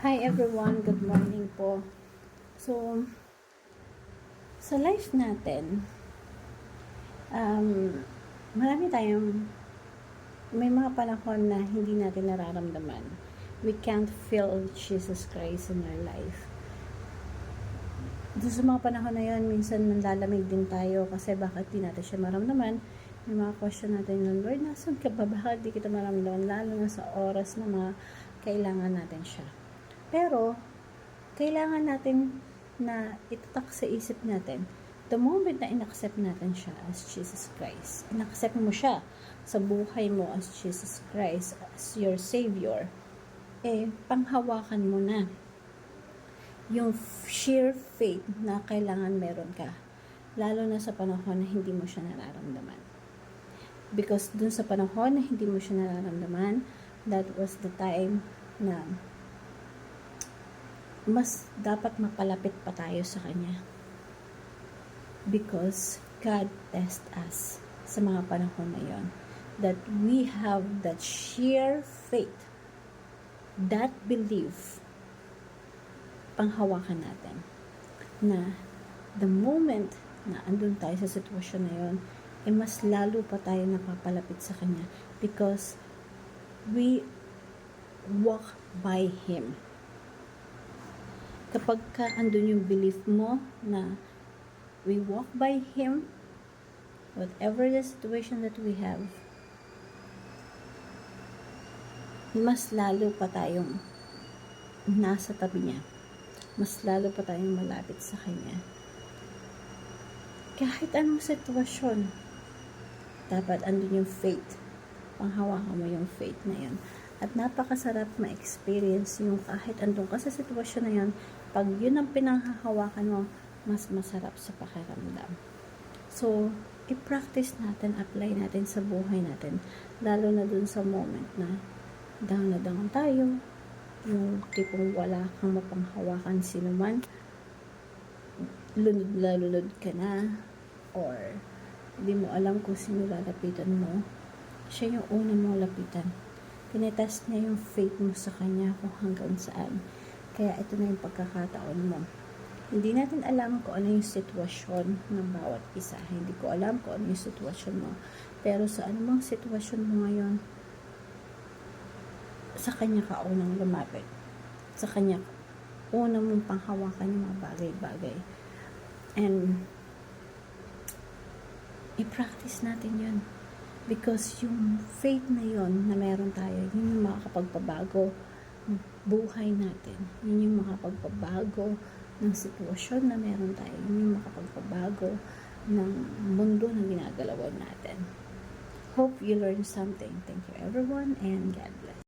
Hi everyone, good morning po. So, sa life natin, may mga panahon na hindi natin nararamdaman. We can't feel Jesus Christ in our life. Doon sa mga panahon na yun, minsan nanlalamig din tayo kasi bakit di natin siya maramdaman. May mga question natin ng Lord, nasan ka ba? Bakit di kita maramdaman? Lalo na sa oras na mga kailangan natin siya. Pero, kailangan natin na itatak sa isip natin, the moment na inaccept natin siya as Jesus Christ, inaccept mo siya sa buhay mo as Jesus Christ, as your Savior, panghawakan mo na yung sheer faith na kailangan meron ka. Lalo na sa panahon na hindi mo siya nararamdaman. Because dun sa panahon na hindi mo siya nararamdaman, that was the time na mas dapat mapalapit pa tayo sa Kanya. Because God tests us sa mga panahon na yon. That we have that sheer faith, that belief, panghawakan natin. Na the moment na andun tayo sa sitwasyon na yon, mas lalo pa tayo napapalapit sa Kanya. Because we walk by Him. Kapag ka andun yung belief mo na we walk by Him, whatever the situation that we have, mas lalo pa tayong nasa tabi niya. Mas lalo pa tayong malapit sa Kanya. Kahit anong sitwasyon, dapat andun yung faith. Panghawakan mo yung faith na yun. At napakasarap ma-experience yung kahit andun ka sa sitwasyon na yun, pag yun ang pinanghahawakan mo, mas masarap sa pakiramdam. So, i-practice natin, apply natin sa buhay natin. Lalo na dun sa moment na down na down tayo, yung tipong wala kang mapanghawakan sino man, lunod ka na, or hindi mo alam kung sino lalapitan mo, siya yung una mong lapitan. Tinetest niya yung faith mo sa Kanya kung hanggang saan. Kaya ito na yung pagkakataon mo. Hindi natin alam kung ano yung sitwasyon ng bawat isa. Hindi ko alam kung ano yung sitwasyon mo. Pero sa anumang sitwasyon mo ngayon, sa Kanya ka unang lumapit. Sa Kanya unang mong panghawakan yung mga bagay-bagay. And i-practice natin yun. Because yung faith na yon na meron tayo, yun yung makakapagpabago ng buhay natin. Yun yung makakapagpabago ng sitwasyon na meron tayo. Yun yung makakapagpabago ng mundo na ginagalawan natin. Hope you learned something. Thank you everyone and God bless.